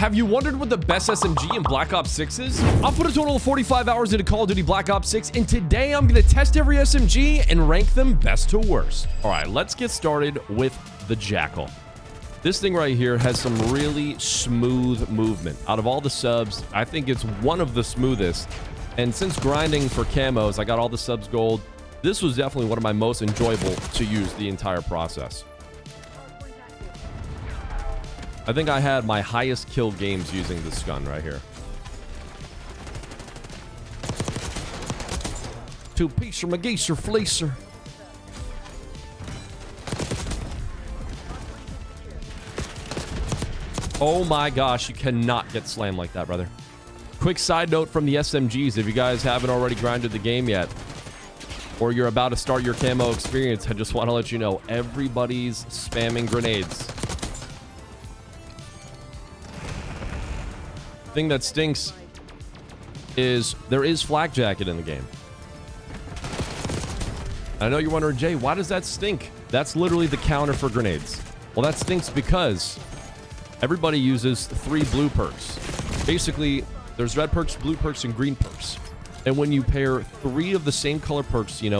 Have you wondered what the best SMG in Black Ops 6 is? I've put a total of 45 hours into Call of Duty Black Ops 6, and today I'm going to test every SMG and rank them best to worst. All right, let's get started with the Jackal. This thing right here has some really smooth movement. Out of all the subs, I think it's one of the smoothest. And since grinding for camos, I got all the subs gold. This was definitely one of my most enjoyable to use the entire process. I think I had my highest kill games using this gun right here. Two-piecer, McGeecer, fleecer. Oh my gosh, you cannot get slammed like that, brother. Quick side note from the SMGs, if you guys haven't already grinded the game yet, or you're about to start your camo experience, I just want to let you know, everybody's spamming grenades. Thing that stinks is there is flak jacket in the game. I know you're wondering, Jay, why does that stink? That's literally the counter for grenades. Well, that stinks because everybody uses 3 blue perks. Basically, there's red perks, blue perks, and green perks. And when you pair 3 of the same color perks, in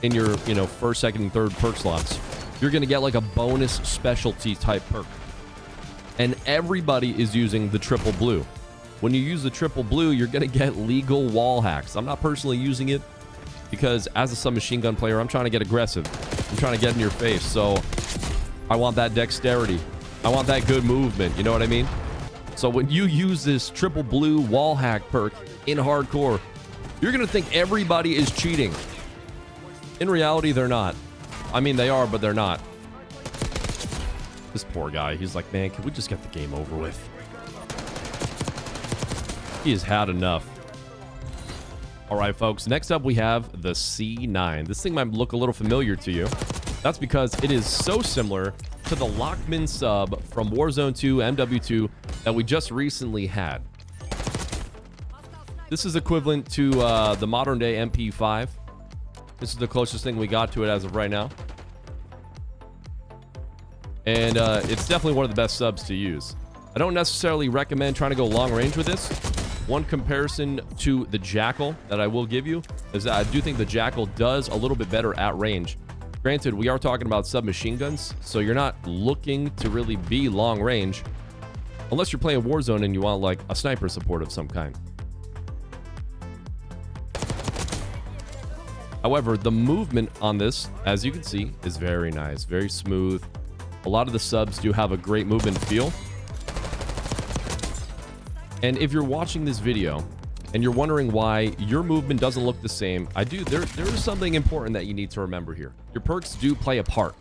your, first, second, and third perk slots, you're going to get like a bonus specialty type perk. And everybody is using the triple blue. When you use the triple blue, you're going to get legal wall hacks. I'm not personally using it because as a submachine gun player, I'm trying to get aggressive. I'm trying to get in your face. So I want that dexterity. I want that good movement. You know what I mean? So when you use this triple blue wall hack perk in hardcore, you're going to think everybody is cheating. In reality, they're not. I mean, they are, but they're not. This poor guy, he's like, man, can we just get the game over with? He has had enough. All right, folks. Next up, we have the C9. This thing might look a little familiar to you. That's because it is so similar to the Lockman sub from Warzone 2 MW2 that we just recently had. This is equivalent to the modern day MP5. This is the closest thing we got to it as of right now. And it's definitely one of the best subs to use. I don't necessarily recommend trying to go long range with this. One comparison to the Jackal that I will give you is that I do think the Jackal does a little bit better at range. Granted, we are talking about submachine guns, so you're not looking to really be long range unless you're playing Warzone and you want like a sniper support of some kind. However, the movement on this, as you can see, is very nice, very smooth. A lot of the subs do have a great movement feel. And if you're watching this video and you're wondering why your movement doesn't look the same, there is something important that you need to remember here. Your perks do play a part.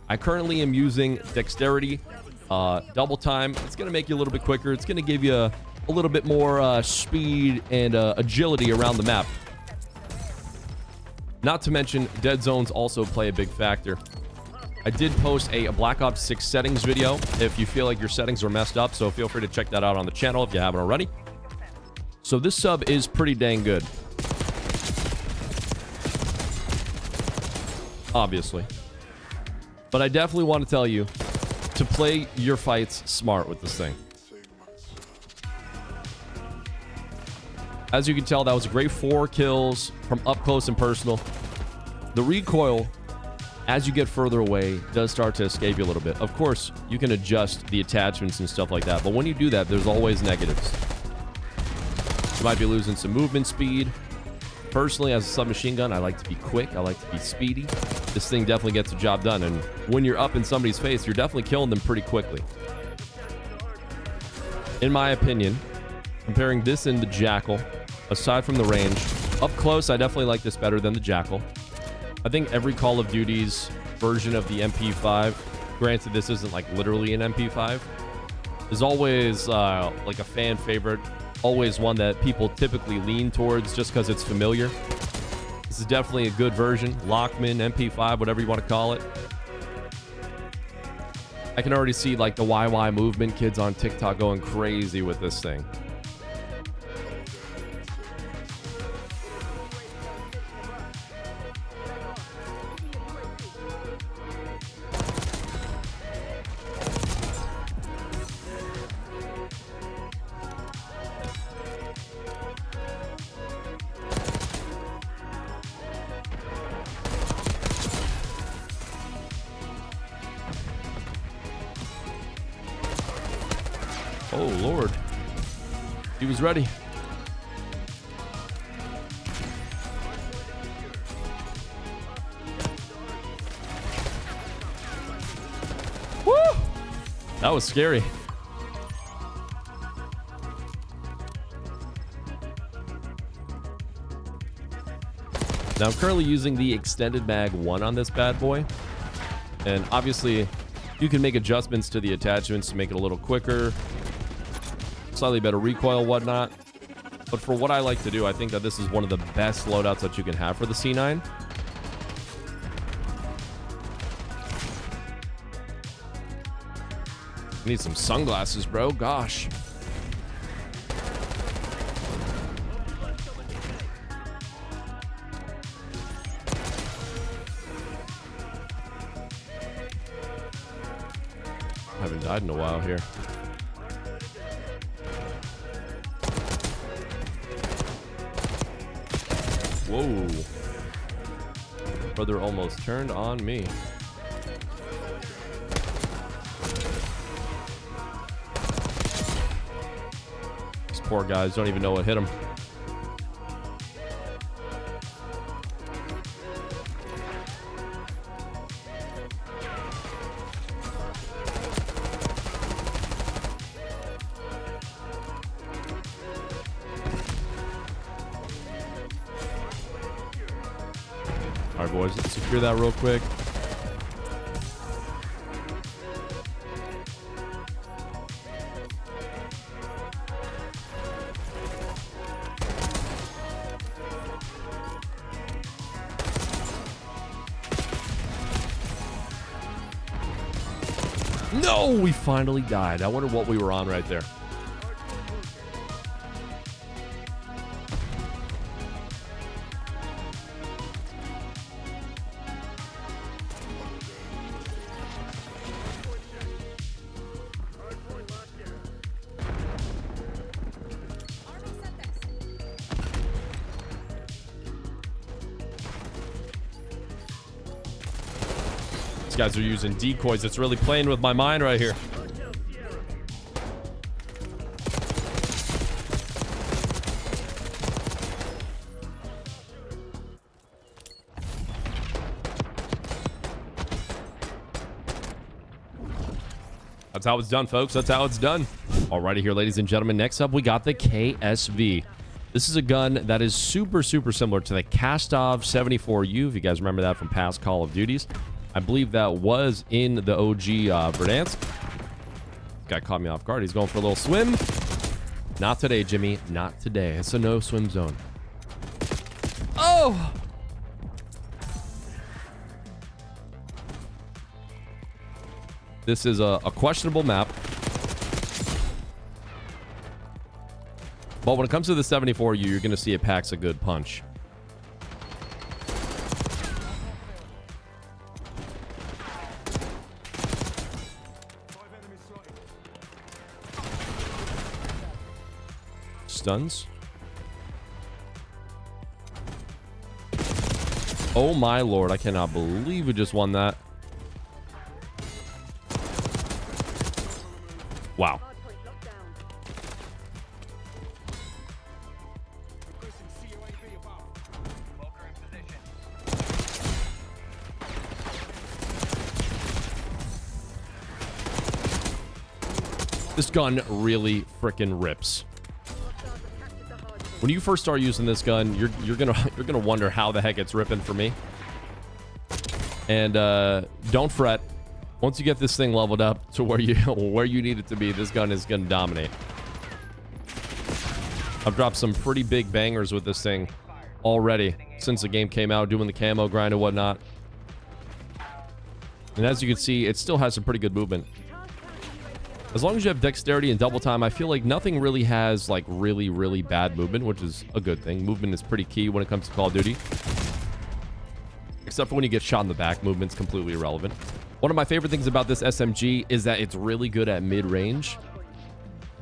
I currently am using dexterity, double time. It's going to make you a little bit quicker. It's going to give you a little bit more speed and agility around the map. Not to mention, dead zones also play a big factor. I did post a Black Ops 6 settings video if you feel like your settings are messed up, so feel free to check that out on the channel if you haven't already. So this sub is pretty dang good. Obviously. But I definitely want to tell you to play your fights smart with this thing. As you can tell, that was a great 4 kills from up close and personal. The recoil, as you get further away, does start to escape you a little bit. Of course, you can adjust the attachments and stuff like that, but when you do that, there's always negatives. You might be losing some movement speed. Personally, as a submachine gun, I like to be quick. I like to be speedy. This thing definitely gets the job done, and when you're up in somebody's face, you're definitely killing them pretty quickly. In my opinion, comparing this and the Jackal, aside from the range, up close, I definitely like this better than the Jackal. I think every Call of Duty's version of the MP5, granted this isn't like literally an MP5, is always like a fan favorite, always one that people typically lean towards just because it's familiar. This is definitely a good version, Lockman, MP5, whatever you want to call it. I can already see like the YY movement kids on TikTok going crazy with this thing. Oh, Lord. He was ready. Woo! That was scary. Now, I'm currently using the extended mag 1 on this bad boy. And obviously, you can make adjustments to the attachments to make it a little quicker, slightly better recoil, whatnot. But for what I like to do, I think that this is one of the best loadouts that you can have for the C9. I need some sunglasses, bro. Gosh. I haven't died in a while here. Whoa. Brother almost turned on me. These poor guys don't even know what hit them. All right, boys, let's secure that real quick. No, we finally died. I wonder what we were on right there. These guys are using decoys. It's really playing with my mind right here. That's how it's done, folks. That's how it's done. Alrighty here, ladies and gentlemen. Next up, we got the KSV. This is a gun that is super, super similar to the Kastov 74U, if you guys remember that from past Call of Duties. I believe that was in the OG Verdansk. Guy caught me off guard. He's going for a little swim. Not today, Jimmy. Not today. It's a no swim zone. Oh! This is a questionable map. But when it comes to the 74U, you're going to see it packs a good punch. Stuns. Oh my lord, I cannot believe we just won that. Wow. This gun really freaking rips. When you first start using this gun, you're gonna wonder how the heck it's ripping for me. And don't fret. Once you get this thing leveled up to where you need it to be, this gun is gonna dominate. I've dropped some pretty big bangers with this thing already since the game came out, doing the camo grind and whatnot. And as you can see, it still has some pretty good movement. As long as you have dexterity and double time, I feel like nothing really has like really, really bad movement, which is a good thing. Movement is pretty key when it comes to Call of Duty. Except for when you get shot in the back, movement's completely irrelevant. One of my favorite things about this SMG is that it's really good at mid-range.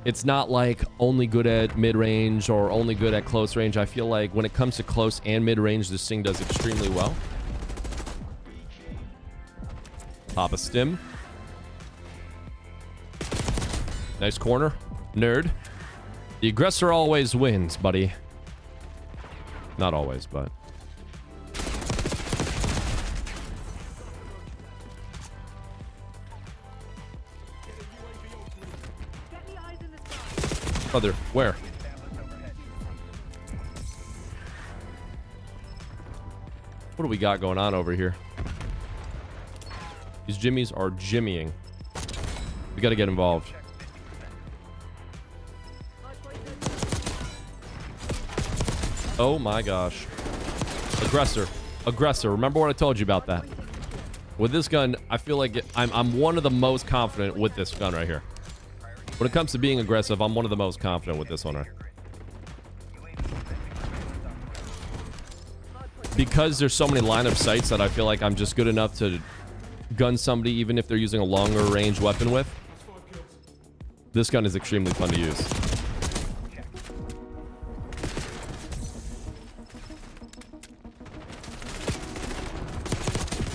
It's not like only good at mid-range or only good at close range. I feel like when it comes to close and mid-range, this thing does extremely well. Pop a stim. Nice corner. nerd. The aggressor always wins, buddy. Not always, but... Brother, where? What do we got going on over here? These jimmies are jimmying. We gotta get involved. Oh my gosh. Aggressor. Aggressor. Remember what I told you about that. With this gun, I feel like I'm one of the most confident with this gun right here. When it comes to being aggressive, I'm one of the most confident with this one. Right? Because there's so many line of sights that I feel like I'm just good enough to gun somebody even if they're using a longer range weapon with. This gun is extremely fun to use.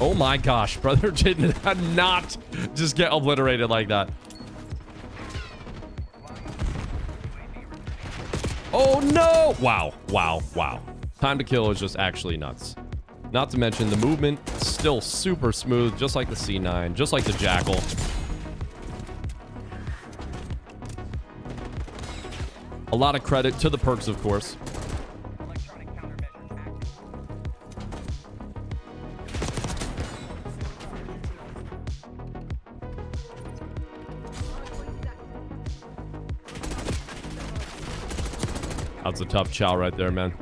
Oh my gosh, brother did not just get obliterated like that. Oh no! Wow, wow, wow. Time to kill is just actually nuts. Not to mention the movement still super smooth, just like the C9, just like the Jackal. A lot of credit to the perks, of course. That's a tough chow right there, man.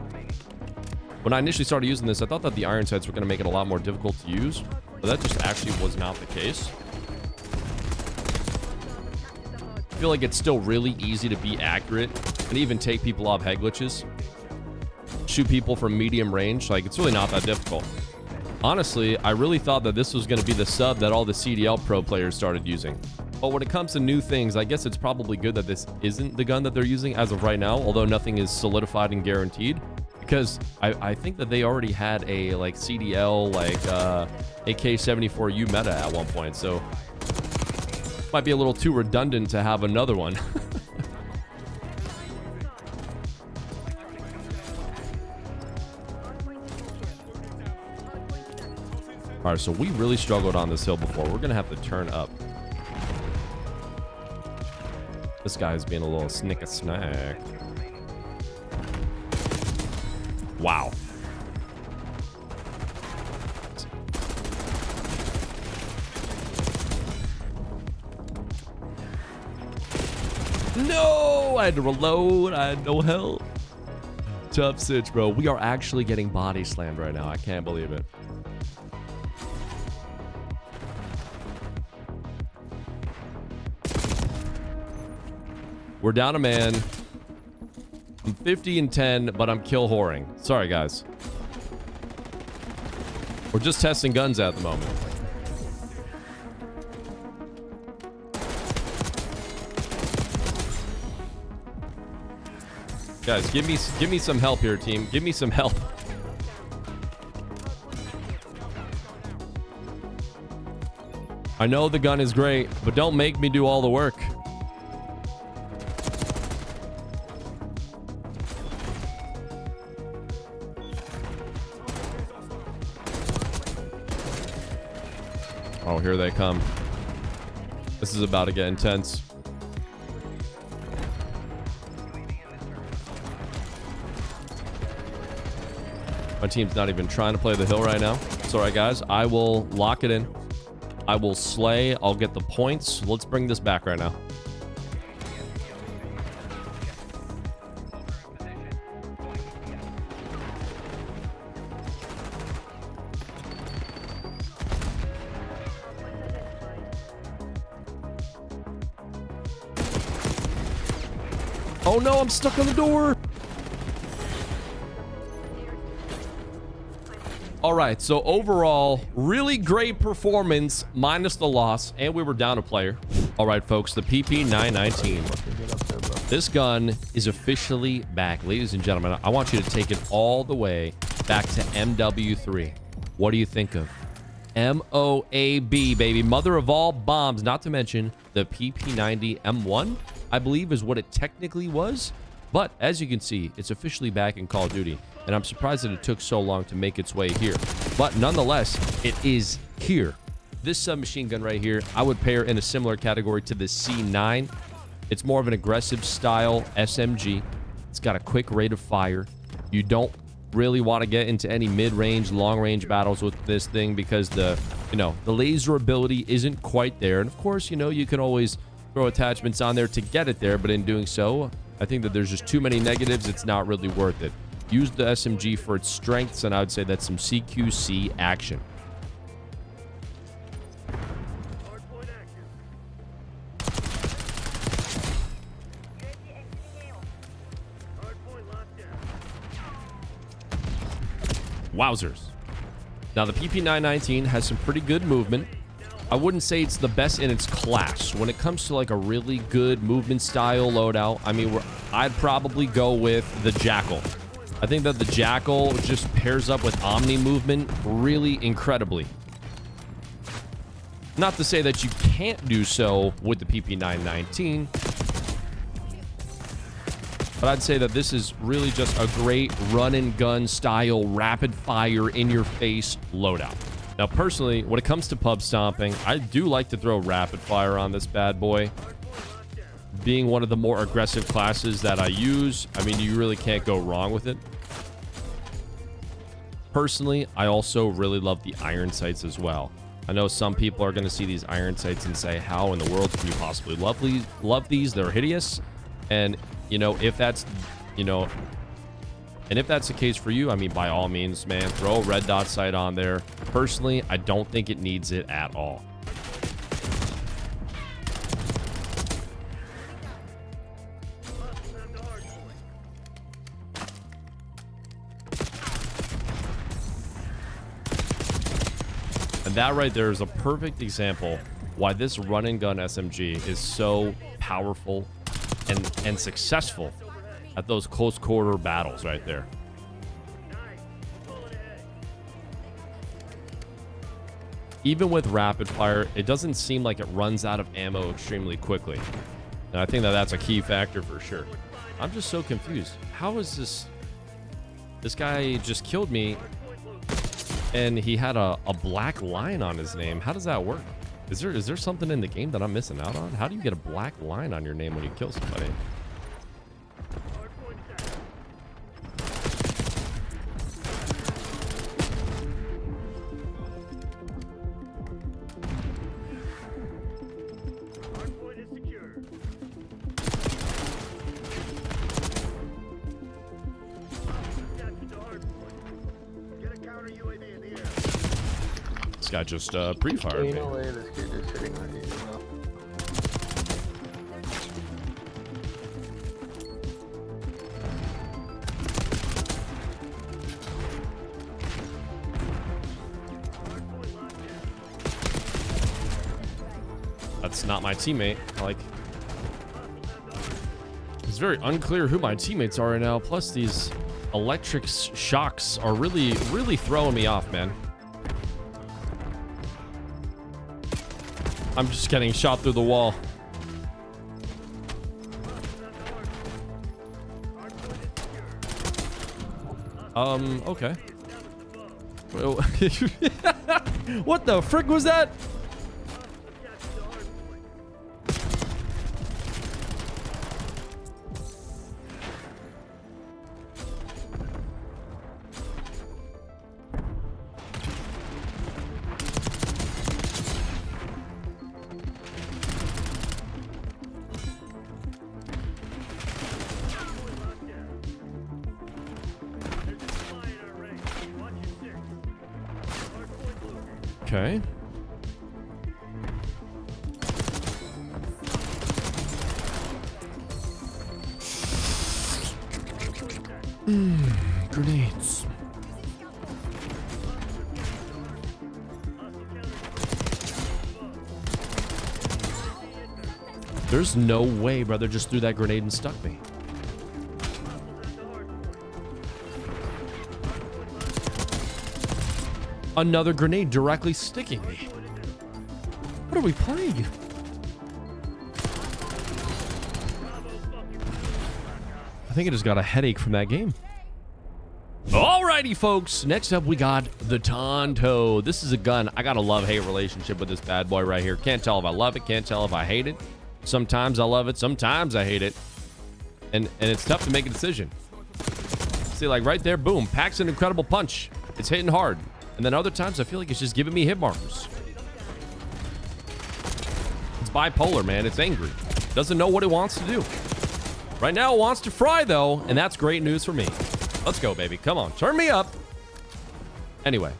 When I initially started using this, I thought that the iron sights were going to make it a lot more difficult to use, but that just actually was not the case. I feel like it's still really easy to be accurate and even take people off head glitches. Shoot people from medium range. Like, it's really not that difficult. Honestly, I really thought that this was going to be the sub that all the CDL pro players started using. But when it comes to new things, I guess it's probably good that this isn't the gun that they're using as of right now, although nothing is solidified and guaranteed. Because I think that they already had a like CDL like AK-74U meta at one point, so might be a little too redundant to have another one. All right, so we really struggled on this hill before. We're gonna have to turn up. This guy's being a little snack. Wow. No! I had to reload. I had no help. Tough sitch, bro. We are actually getting body slammed right now. I can't believe it. We're down a man. I'm 50 and 10, but I'm kill whoring. Sorry, guys. We're just testing guns at the moment. Guys, give me some help here, team. Give me some help. I know the gun is great, but don't make me do all the work. Oh, here they come. This is about to get intense. My team's not even trying to play the hill right now. It's all right, guys. I will lock it in. I will slay. I'll get the points. Let's bring this back right now. Oh no, I'm stuck on the door. All right, so overall, really great performance minus the loss, and we were down a player. All right, folks, the PP919. This gun is officially back. Ladies and gentlemen, I want you to take it all the way back to MW3. What do you think of MOAB, baby? Mother of all bombs, not to mention the PP90 M1. I believe is what it technically was. But as you can see, it's officially back in Call of Duty, and I'm surprised that it took so long to make its way here. But nonetheless, it is here. This submachine gun right here, I would pair in a similar category to the C9. It's more of an aggressive style SMG. It's got a quick rate of fire. You don't really want to get into any mid-range, long-range battles with this thing because the laser ability isn't quite there. And of course, you can always throw attachments on there to get it there, but in doing so, I think that there's just too many negatives. It's not really worth it. Use the SMG for its strengths, and I would say that's some CQC action. Wowzers. Now, the PP919 has some pretty good movement. I wouldn't say it's the best in its class. When it comes to like a really good movement style loadout, I mean, I'd probably go with the Jackal. I think that the Jackal just pairs up with Omni movement really incredibly. Not to say that you can't do so with the PP919, but I'd say that this is really just a great run and gun style, rapid fire in your face loadout. Now, personally, when it comes to pub stomping, I do like to throw rapid fire on this bad boy. Being one of the more aggressive classes that I use, I mean, you really can't go wrong with it. Personally, I also really love the iron sights as well. I know some people are going to see these iron sights and say, how in the world can you possibly love these? They're hideous. And, if that's, and if that's the case for you, I mean, by all means, man, throw a red dot sight on there. Personally, I don't think it needs it at all. And that right there is a perfect example why this run and gun SMG is so powerful and successful at those close quarter battles right there. Even with rapid fire, it doesn't seem like it runs out of ammo extremely quickly. And I think that that's a key factor for sure. I'm just so confused. How is this? This guy just killed me and he had a black line on his name. How does that work? Is there something in the game that I'm missing out on? How do you get a black line on your name when you kill somebody? This guy just pre-fired me. No way this kid is sitting on you. That's not my teammate. Like, it's very unclear who my teammates are right now. Plus, these electric shocks are really throwing me off, man. I'm just getting shot through the wall. Okay. What the frick was that? Okay. Grenades. There's no way brother just threw that grenade and stuck me. Another grenade directly sticking me. What are we playing? I think I just got a headache from that game. Alrighty, folks. Next up, we got the Tanto. This is a gun. I got a love-hate relationship with this bad boy right here. Can't tell if I love it. Can't tell if I hate it. Sometimes I love it. Sometimes I hate it. And it's tough to make a decision. See, like right there, boom. Packs an incredible punch. It's hitting hard. And then other times, I feel like it's just giving me hit markers. It's bipolar, man. It's angry. Doesn't know what it wants to do. Right now, it wants to fry, though. And that's great news for me. Let's go, baby. Come on. Turn me up. Anyway.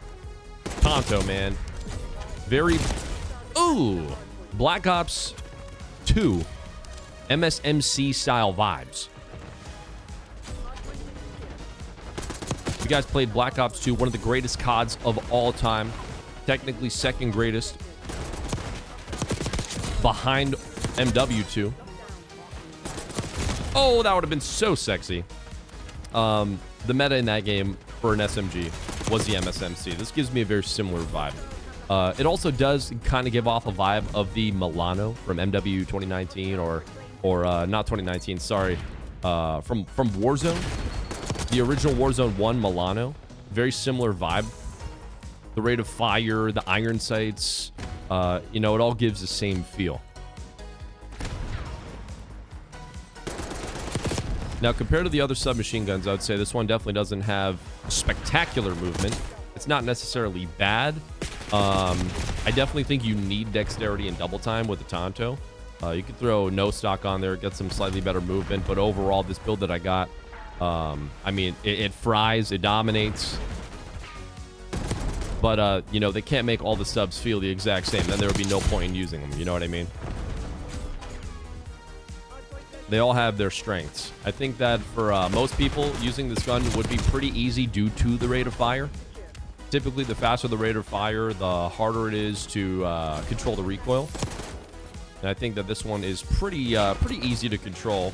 Tanto, man. Very... Ooh. Black Ops 2. MSMC style vibes. You guys played Black Ops 2, one of the greatest CODs of all time. Technically second greatest. Behind MW2. Oh, that would have been so sexy. The meta in that game for an SMG was the MSMC. This gives me a very similar vibe. It also does kind of give off a vibe of the Milano from MW 2019 or not 2019, sorry, from Warzone. The original Warzone 1 Milano. Very similar vibe. The rate of fire, the iron sights, you know, it all gives the same feel. Now, compared to the other submachine guns, I would say this one definitely doesn't have spectacular movement. It's not necessarily bad. I definitely think you need dexterity and double time with the Tanto. You could throw no stock on there, get some slightly better movement, but overall, this build that I got, I mean, it fries, it dominates. But, you know, they can't make all the subs feel the exact same. Then there would be no point in using them. You know what I mean? They all have their strengths. I think that for most people, using this gun would be pretty easy due to the rate of fire. Typically, the faster the rate of fire, the harder it is to control the recoil. And I think that this one is pretty easy to control,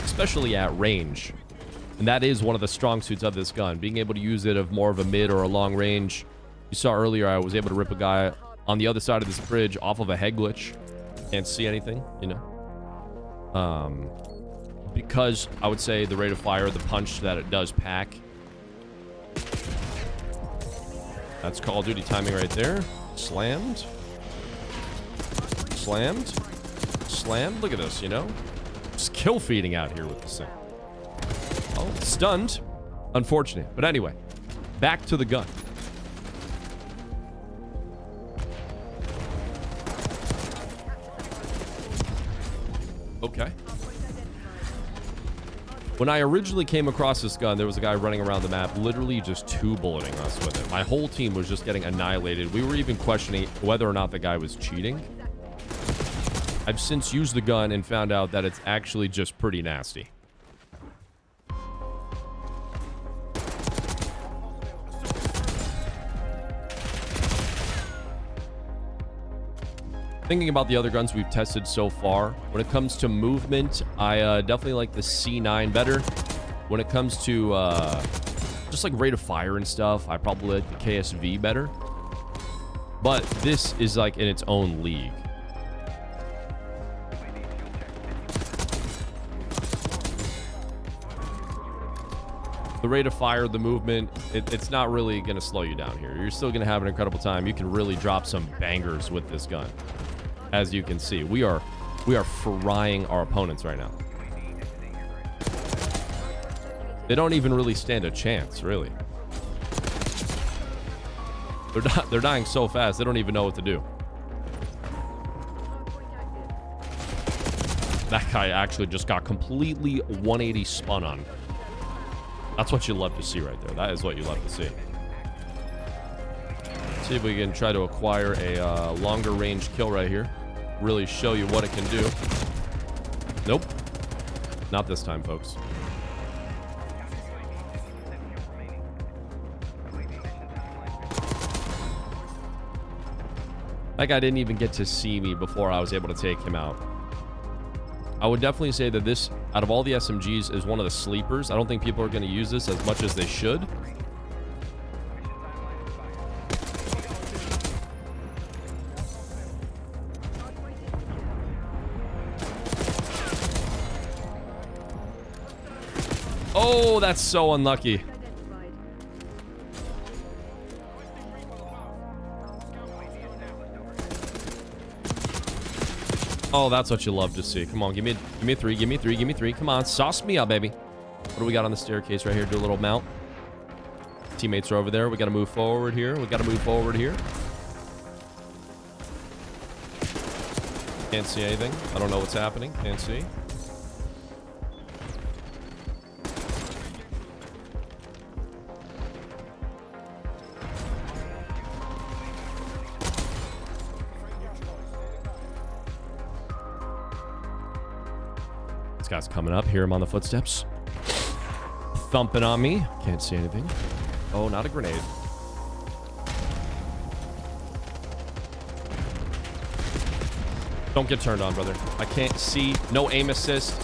especially at range. And that is one of the strong suits of this gun, being able to use it of more of a mid or a long range. You saw earlier I was able to rip a guy on the other side of this bridge off of a head glitch. Can't see anything, you know. Because I would say the rate of fire, the punch that it does pack. That's Call of Duty timing right there. Slammed. Slammed. Slammed. Look at this, you know. Just kill feeding out here with this thing. Oh, stunned. Unfortunate. But anyway, back to the gun. Okay. When I originally came across this gun, there was a guy running around the map, literally just two-bulleting us with it. My whole team was just getting annihilated. We were even questioning whether or not the guy was cheating. I've since used the gun and found out that it's actually just pretty nasty. Thinking about the other guns we've tested so far, when it comes to movement, I definitely like the C9 better. When it comes to just like rate of fire and stuff, I probably like the KSV better. But this is like in its own league. The rate of fire, the movement, it's not really going to slow you down here. You're still going to have an incredible time. You can really drop some bangers with this gun. As you can see, we are frying our opponents right now. They don't even really stand a chance, really. They're dying so fast, they don't even know what to do. That guy actually just got completely 180 spun on. That's what you love to see right there. That is what you love to see. See if we can try to acquire a longer range kill right here. Really show you what it can do. Nope. Not this time, folks. That guy didn't even get to see me before I was able to take him out. I would definitely say that this, out of all the SMGs, is one of the sleepers. I don't think people are going to use this as much as they should. Oh, that's so unlucky. Oh, that's what you love to see. Come on, give me three, give me three, give me three. Come on, sauce me up, baby. What do we got on the staircase right here? Do a little mount. Teammates are over there. We got to move forward here. We got to move forward here. Can't see anything. I don't know what's happening. Can't see. This guy's coming up. Hear him on the footsteps. Thumping on me. Can't see anything. Oh, not a grenade. Don't get turned on, brother. I can't see. No aim assist.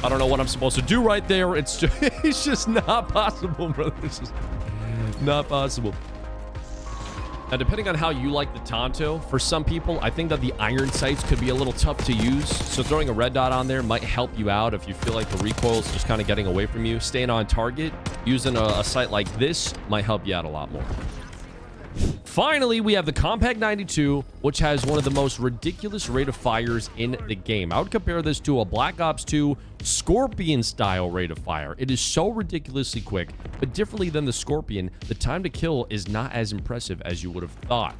I don't know what I'm supposed to do right there. It's just not possible, brother. It's just not possible. Now, depending on how you like the Tanto, for some people, I think that the iron sights could be a little tough to use. So throwing a red dot on there might help you out if you feel like the recoil is just kind of getting away from you. Staying on target, using a sight like this might help you out a lot more. Finally, we have the Kompakt 92, which has one of the most ridiculous rate of fires in the game. I would compare this to a Black Ops 2 Scorpion-style rate of fire. It is so ridiculously quick, but differently than the Scorpion, the time to kill is not as impressive as you would have thought.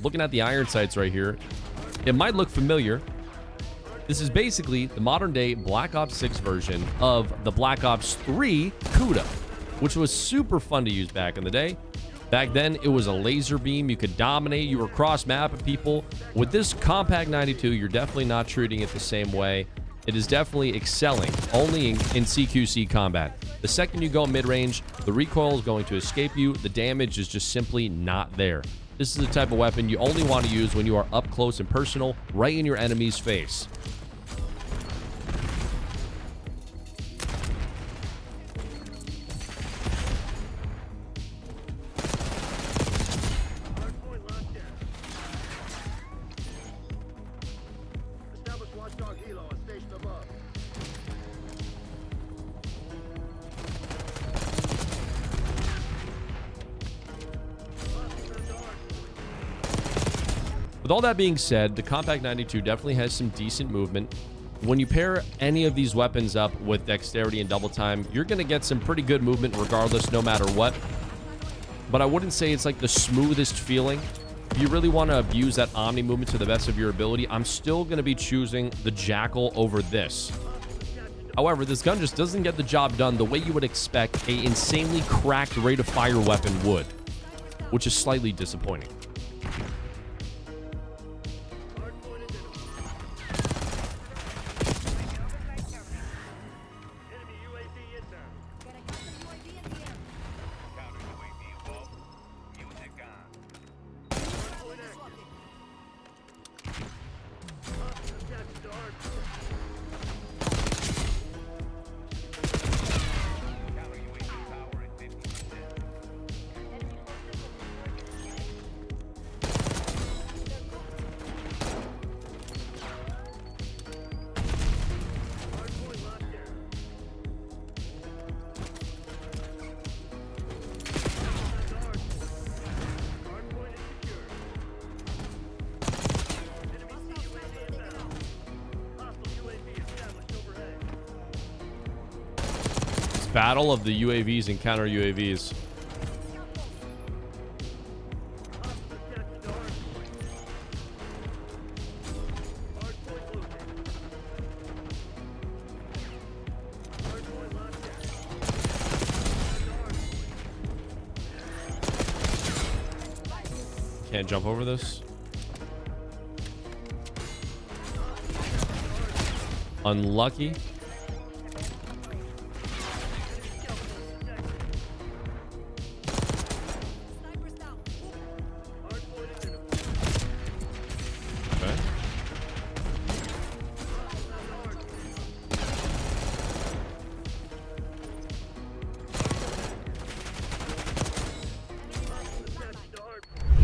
Looking at the iron sights right here, it might look familiar. This is basically the modern-day Black Ops 6 version of the Black Ops 3 Kuda, which was super fun to use back in the day. Back then, it was a laser beam. You could dominate. You were cross-mapping people. With this Kompakt 92, you're definitely not treating it the same way. It is definitely excelling only in CQC combat. The second you go mid-range, the recoil is going to escape you. The damage is just simply not there. This is the type of weapon you only want to use when you are up close and personal, right in your enemy's face. With all that being said, the Kompakt 92 definitely has some decent movement. When you pair any of these weapons up with dexterity and double time, you're going to get some pretty good movement regardless, no matter what. But I wouldn't say it's like the smoothest feeling. If you really want to abuse that Omni movement to the best of your ability, I'm still going to be choosing the Jackal over this. However, this gun just doesn't get the job done the way you would expect an insanely cracked rate of fire weapon would, which is slightly disappointing. Battle of the UAVs and counter UAVs. Can't jump over this. Unlucky.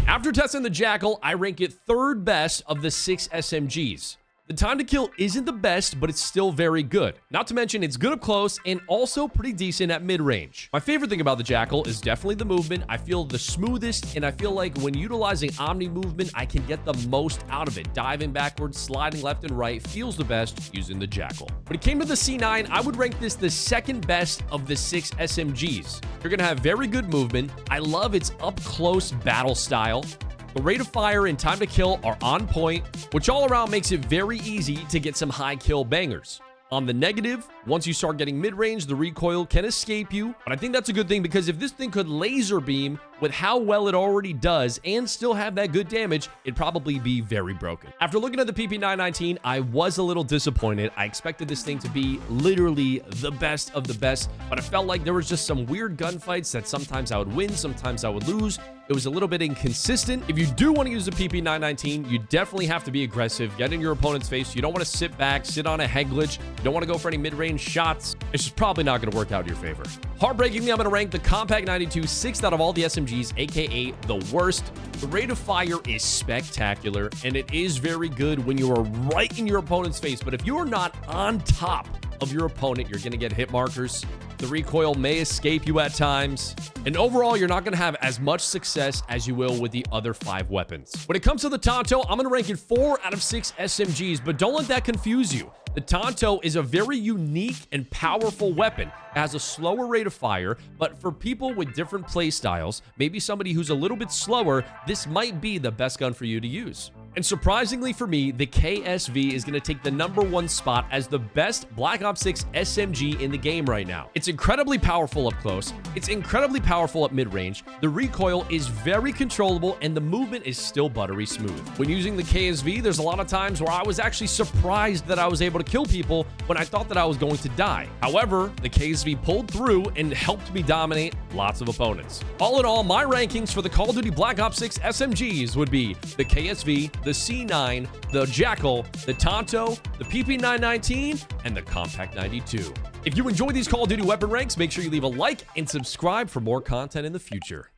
After testing the Jackal, I rank it third best of the 6 SMGs. The time to kill isn't the best, but it's still very good. Not to mention, it's good up close and also pretty decent at mid-range. My favorite thing about the Jackal is definitely the movement. I feel the smoothest, and I feel like when utilizing Omni movement, I can get the most out of it. Diving backwards, sliding left and right feels the best using the Jackal. When it came to the C9, I would rank this the second best of the 6 SMGs. You're gonna have very good movement. I love its up-close battle style. The rate of fire and time to kill are on point, which all around makes it very easy to get some high kill bangers. On the negative, once you start getting mid-range, the recoil can escape you, but I think that's a good thing because if this thing could laser beam with how well it already does and still have that good damage, it'd probably be very broken. After looking at the PP919, I was a little disappointed. I expected this thing to be literally the best of the best, but I felt like there was just some weird gunfights that sometimes I would win, sometimes I would lose. It was a little bit inconsistent. If you do want to use the PP919, you definitely have to be aggressive, get in your opponent's face. You don't want to sit back, sit on a head glitch. You don't want to go for any mid-range shots. It's just probably not going to work out in your favor. Heartbreakingly, I'm going to rank the Kompakt 92 6th out of all the SMGs, aka the worst. The rate of fire is spectacular, and it is very good when you are right in your opponent's face. But if you are not on top of your opponent, you're going to get hit markers. The recoil may escape you at times, and overall, you're not going to have as much success as you will with the other 5 weapons. When it comes to the Tanto, I'm going to rank it 4 out of 6 SMGs, but don't let that confuse you. The Tanto is a very unique and powerful weapon. It has a slower rate of fire, but for people with different play styles, maybe somebody who's a little bit slower, this might be the best gun for you to use. And surprisingly for me, the KSV is going to take the #1 spot as the best Black Ops 6 SMG in the game right now. It's incredibly powerful up close. It's incredibly powerful at mid-range. The recoil is very controllable, and the movement is still buttery smooth. When using the KSV, there's a lot of times where I was actually surprised that I was able to kill people when I thought that I was going to die. However, the KSV pulled through and helped me dominate lots of opponents. All in all, my rankings for the Call of Duty Black Ops 6 SMGs would be the KSV, the C9, the Jackal, the Tanto, the PP919, and the Kompakt 92. If you enjoy these Call of Duty weapon ranks, make sure you leave a like and subscribe for more content in the future.